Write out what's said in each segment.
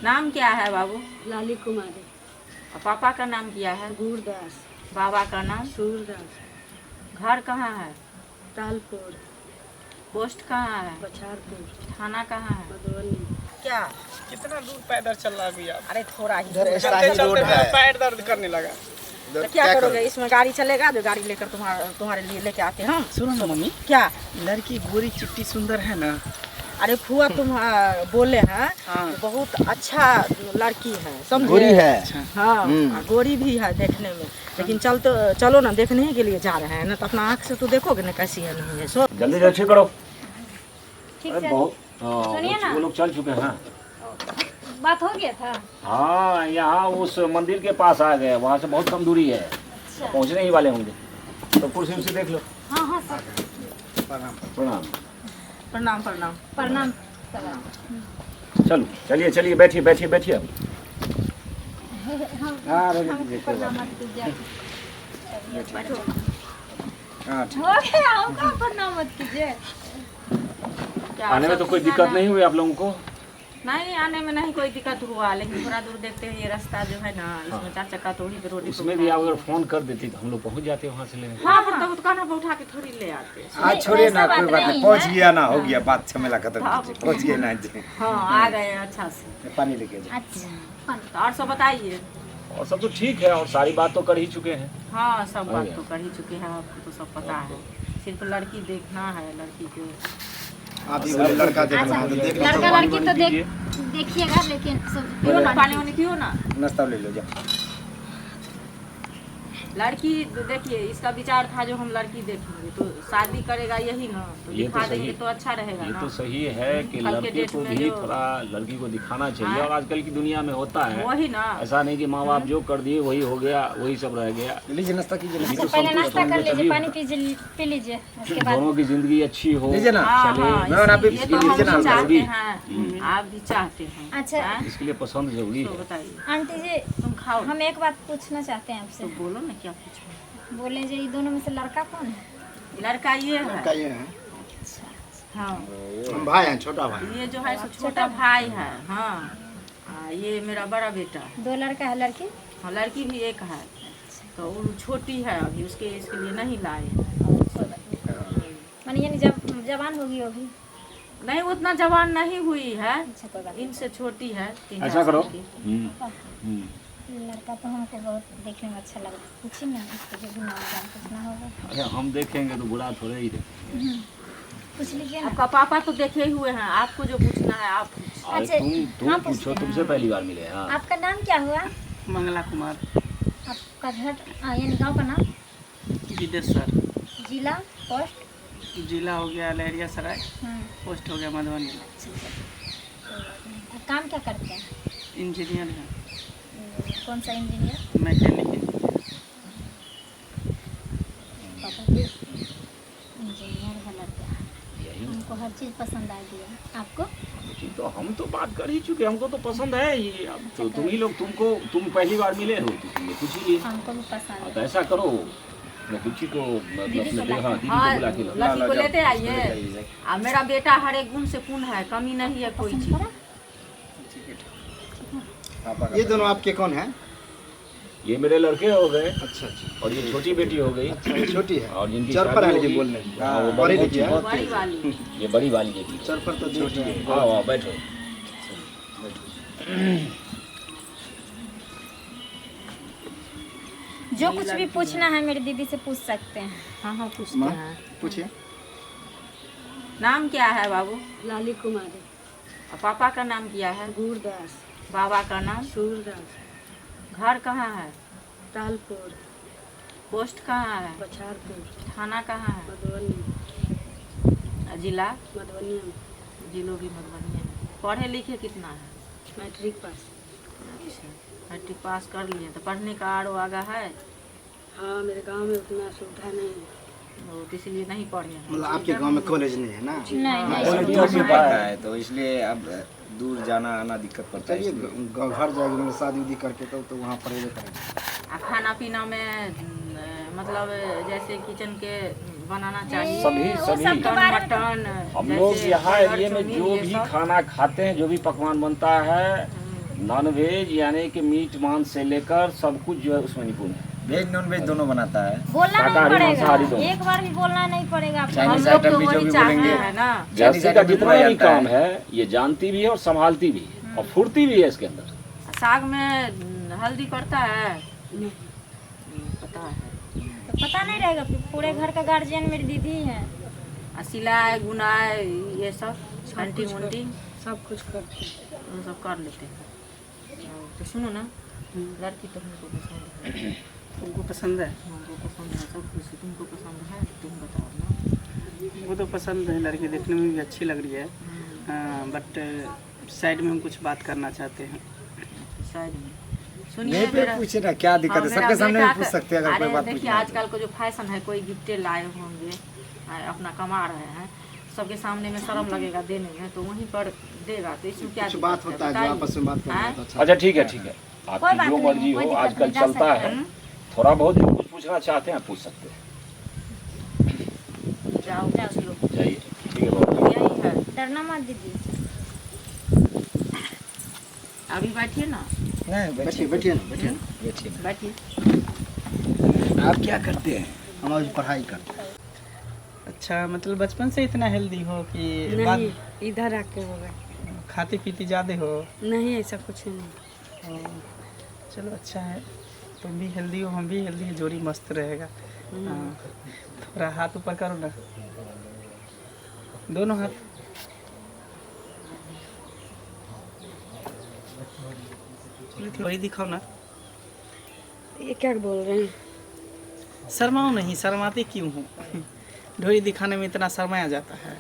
नाम क्या है बाबू? लाली कुमारी। और पापा का नाम क्या है? गुरदास। बाबा का नाम? सूरदास। घर कहाँ है? तालपुर। पोस्ट कहाँ है? बछारपुर। थाना कहाँ है? मधुबनी। क्या कितना दूर पैदल चल रहा है भैया? अरे थोड़ा ही चलते चलते मेरा पैर दर्द करने लगा। तो क्या करोगे? इसमें गाड़ी चलेगा जो गाड़ी लेकर तुम्हारे लिए लेके आते हैं हम। सुनो ना मम्मी, क्या? लड़की गोरी चिट्टी सुंदर है ना? अरे फुआ तुम बोले हैं हाँ। बहुत अच्छा लड़की है, समझे? गोरी है। हाँ और गोरी भी है देखने में, लेकिन चलो ना देखने के लिए जा रहे हैं ना, तो अपना आँख से तो देखोगे ना कैसी है नहीं है। सो जल्दी जल्दी करो। ठीक अरे है। बहुत सुनिए ना। वो लोग चल चुके हैं। बात हो गया था। हाँ, यहाँ उस मंदिर के पास आ गए, वहाँ से बहुत कम दूरी है, पहुँचने ही वाले होंगे। तो कुर्सी से देख लो। हाँ हाँ सर। प्रणाम। प्रणाम प्रणाम। प्रणाम। चलो चलिए चलिए, बैठिए बैठिए बैठिए अब। हाँ प्रणाम मत कीजिए। हाँ, हो गया, आपका प्रणाम मत कीजिए। क्या आने में तो कोई दिक्कत नहीं हुई आप लोगों को? नहीं, आने में नहीं कोई दिक्कत हुआ, लेकिन थोड़ा दूर देखते हैं ये रास्ता जो है ना, इसमें 4 चक्का तो वहीं पे रोड उसमें भी आप अगर फोन कर देती तो हम लोग पहुँच जाते वहाँ से लेने। हाँ पर तो दुकान पर उठा के थोड़ी ले आते। आज छोड़िए ना, कोई बात नहीं, पहुंच गया ना, हो गया बात, झमेला खत्म हाँ। कीजिए, पहुंच गए ना जी। हाँ आ गए अच्छा से। पानी लेके जाओ। अच्छा। तो और सब बताइए। और सब तो ठीक है, और सारी बात तो कर ही चुके हैं। हाँ सब बात तो कर ही चुके हैं, आपको तो सब पता है, सिर्फ लड़की देखना है, लड़की को। आप ही बोले लड़का देखना है तो देख लो। लड़का लड़की तो देखिएगा, लेकिन सब पियो ना पानी वानी पियो ना। नाश्ता ले लो जाओ। लड़की देखिए, इसका विचार था जो हम लड़की देखेंगे तो शादी करेगा यही ना, तो ये तो दिखा सही- देंगे तो अच्छा रहेगा ये ना। तो सही है कि कल के लड़के डेट को में भी जो- थोड़ा लड़की को दिखाना चाहिए, हाँ। और आजकल की दुनिया में होता है वही ना। ऐसा नहीं कि माँ बाप जो कर दिए वही हो गया, वही सब रह गया। लीजिए नाश्ता कीजिए। अच्छा, पहले नाश्ता कर लीजिए, पानी पी लीजिए, उसके बाद दोनों की जिंदगी अच्छी हो। लीजिए ना। हाँ चले। हाँ, मैं और आप भी ये तो हम लीजिए ना, भी चाहते जरूरी। हैं, आप भी चाहते हैं। अच्छा। हाँ? इसके लिए पसंद जरूरी तो है। बताइए, आंटी जी, तुम खाओ हम एक बात पूछना चाहते हैं तो आपसे। बोलो ना क्या पूछो। बोले जो ये दोनों में से लड़का कौन है? लड़का ये लड़का है। ये है, हाँ हम भाई हैं, छोटा भाई। ये जो है सो छोटा भाई है। हाँ ये मेरा बड़ा बेटा है। 2 लड़का है, लड़की? हाँ लड़की भी एक है, तो वो छोटी है अभी, इसके लिए नहीं लाए। माने यानी जब जवान होगी वो भी? नहीं उतना जवान नहीं हुई है, अच्छा, कोई बात इनसे छोटी है। 3 ऐसा करो। साल की। नहीं। लड़का तो हमको बहुत देखने में अच्छा लगा, पूछिए ना उसको, जो भी नाम जान पूछना होगा अरे हम देखेंगे तो बुरा थोड़े ही देखेंगे। पूछ लीजिए ना। आपका पापा तो देखे ही हुए हैं, आपको जो पूछना है आप पूछिए। अरे अच्छा, तुम हाँ, पूछो, पूछते हैं। तुमसे पहली बार मिले। हाँ आपका नाम क्या हुआ? मंगला कुमार, आपका घर यानी गाँव का नाम? विदेशर। जिला, पोस्ट? जिला हो गया लहरिया सराय, हाँ। पोस्ट हो गया मधुबनी। आप काम क्या करते हैं? इंजीनियर है, कौन सा इंजीनियर? Mechanic engineer. इंजीनियर है लड़का। यही हमको हर चीज़ पसंद आ गई है। आपको? तो हम तो बात कर ही चुके, हमको तो पसंद है ये। अब तो तुम ही लोग, तुम पहली बार मिले हो तो इसलिए पूछ ही लिए। हमको भी पसंद है। तो ऐसा करो, मैं कुची को दीदी को मतलब हाँ, दीदी को हाँ बुला के लो। लड़की को लेते आइए। और मेरा बेटा हर एक गुण से पूर्ण है, कमी नहीं है कोई चीज। ये दोनों आपके कौन है? ये मेरे लड़के हो गए, अच्छा अच्छा, और ये छोटी बेटी हो गई, अच्छा छोटी है, और जिनकी चर पर शादी है होगी। लेकिन बोलने। हाँ, वो बड़ी बहुत लिखी है। बहुत बड़ी तेज है। वाली ये बड़ी वाली बेटी है। चर पर तो छोटी है। हाँ हाँ बैठो। जो कुछ भी पूछना है मेरी दीदी से पूछ सकते हैं। हाँ हाँ पूछते माँ हैं। पूछिए। नाम क्या है बाबू? लाली कुमारी। और पापा का नाम क्या है? गुरदास। बाबा का नाम? सूरदास। घर कहाँ है? तालपुर। पोस्ट कहाँ है? बछारपुर। थाना कहाँ है? मधुबनी। और जिला? मधुबनी में। जिलो भी मधुबनी है। पढ़े लिखे कितना है? Matric pass. अच्छा मैट्रिक पास कर लिए, तो पढ़ने का आरो आगा है? हाँ, मेरे गांव में उतना सुविधा नहीं है। वो तो इसलिए नहीं पढ़े हैं। मतलब आपके गांव में कॉलेज नहीं है ना? नहीं नहीं, कॉलेज सब तो दूर भी है। पढ़ता है तो इसलिए अब दूर जाना आना दिक्कत पड़ता है। चलिए इसलिए घर जाएगी, मतलब शादी उदी करके तो वहाँ पढ़ेगा करेंगे। और खाना पीना में मतलब जैसे किचन के बनाना चाहिए, सभी वो सभी सब के बारे में मटन हम लोग जैसे यहाँ बर्गर, एरिया में चाउमीन, जो ये भी सब। खाना खाते हैं, जो भी पकवान बनता है, नॉन वेज यानी कि मीट मांस से लेकर सब कुछ जो है उसमें निपुण है। वेज नॉन वेज दोनों बनाता है। बोलना नहीं शाकाहारी, पड़ेगा, मांसाहारी दोनों। एक बार भी बोलना नहीं पड़ेगा आपको। चाइनीज हम लोग आइटम तो भी जो वही भी चाहते बोलेंगे हैं ना। जैसे का आइटम जितना भी बनता काम है ये जानती भी है और संभालती भी है और फुर्ती भी है इसके अंदर। साग में हल्दी पड़ता है? पता है। तो पता नहीं रहेगा, पूरे घर का गार्जियन मेरी दीदी है। सिलाई बुनाई ये सब पेंटिंग वंटिंग सब कुछ करते हैं। वो सब कर लेते हैं। तो सुनो ना, लड़की तो हमको पसंद है। तुमको पसंद है? हमको पसंद है सब कुछ। तुमको पसंद है? तुम बताओ ना। वो तो पसंद है, लड़की देखने में भी अच्छी लग रही है, बट साइड में हम कुछ बात करना चाहते हैं। शायद में सुनिए यहीं पे मेरा- पूछे ना, क्या दिक्कत हाँ, है? मेरा सबके सामने बेटा भी पूछ का- सकते हैं अगर कोई अरे बात देखिए पूछना है आजकल को जो फैशन है, कोई गिफ्टे लाए होंगे, अपना कमा रहे हैं, सबके सामने में शर्म लगेगा देने में, तो वहीं पर देगा। तो इसमें क्या दिक्कत बात होता है जो बताइए। आपस में बात करना हाँ? होता है। अच्छा ठीक है ठीक है, कोई आपकी बात जो नहीं, मर्जी कोई हो, दिक्कत आजकल नहीं, जा चलता सकते है। थोड़ा बहुत जो कुछ पूछना चाहते हैं पूछ सकते हैं। जाओ जाओ। जाइए, ठीक है बाबू। यही है। डरना मत दीदी। अभी बैठिए ना, नहीं, बैठिए बैठिए ना, बैठिए ना। बैठिए। आप क्या करते हैं? हम अभी पढ़ाई करते हैं। अच्छा, मतलब बचपन से इतना हेल्दी हो कि बाद नहीं, इधर आके हो गए। खाती पीती ज़्यादा हो? नहीं, ऐसा कुछ नहीं। चलो अच्छा है, तुम भी हेल्दी हो, हम भी हेल्दी है, जोड़ी मस्त रहेगा। हाँ, थोड़ा हाथ ऊपर करो ना, दोनों हाथ। वही दिखाओ ना। ये क्या बोल रहे हैं? शर्माओ नहीं, शर्माते क्यों हो? ढोरी दिखाने में इतना शर्माया जाता है।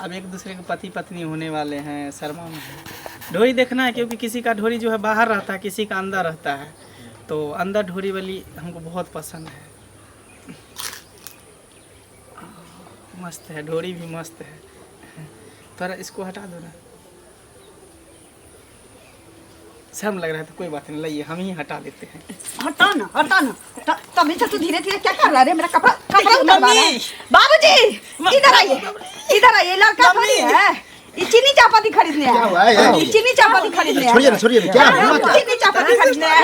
अब एक दूसरे के पति पत्नी होने वाले हैं, शर्माओ नहीं। ढोरी देखना है क्योंकि किसी का ढोरी जो है बाहर रहता है, किसी का अंदर रहता है, तो अंदर ढोरी वाली हमको बहुत पसंद है। मस्त है, ढोरी भी मस्त है। थोड़ा इसको हटा दो ना, शर्म लग रहा है तो कोई बात नहीं, लाइए हम ही हटा देते हैं। हटा ना, हटा ना। तभी से तू धीरे धीरे क्या कर रहा है? मेरा कपड़ा उतारवा रहा है। बाबूजी, इधर आइए, इधर आइए। लड़का थोड़ी है, ये चीनी चापाती खरीदने आया हुआ है? है। ये चीनी चापाती खरीदने आया छोड़िए ना, छोड़िए ना, क्या हुआ? है। चीनी चापाती खरीदने आया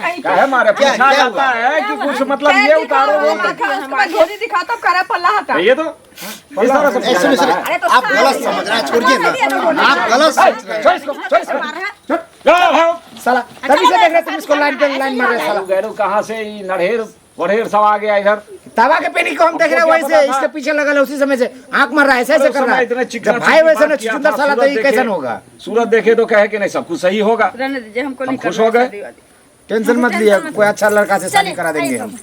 है। काहे मारे क्या पूछा हुआ? जाता है कि कुछ मतलब ये उतारो वो घोड़ी दिखाता हूँ, करा पल्ला हटा। ये तो इस तरह से पूछा सुनिए, जाता है। अरे तो आप गलत समझ रहे हैं, छोड़िए ना, आप गलत समझ रहे हैं। छोड़ इसको, छोड़ इसको। जाओ, साला तभी से देख रहे तुम इसको लाइन पे लाइन मार रहे हैं साला। गैरू कहाँ से ये नढ़ेर वढ़ेर सब आ गया इधर। तवा के पेनी को हम देख रहे हैं, वही से इसके पीछे लगा है, उसी समय से आंख मार रहा है, ऐसे ऐसे कर रहा इतने है। चिकना जब भाई वैसे ना सुंदर साला तो ये कैसा होगा? सूरत देखे तो कहे कि नहीं सब कुछ सही होगा। रहने दीजिए, हमको हम नहीं खुश करना हो गए। शादी वादी। टेंशन मत लिया, कोई अच्छा लड़का से शादी करा देंगे हम।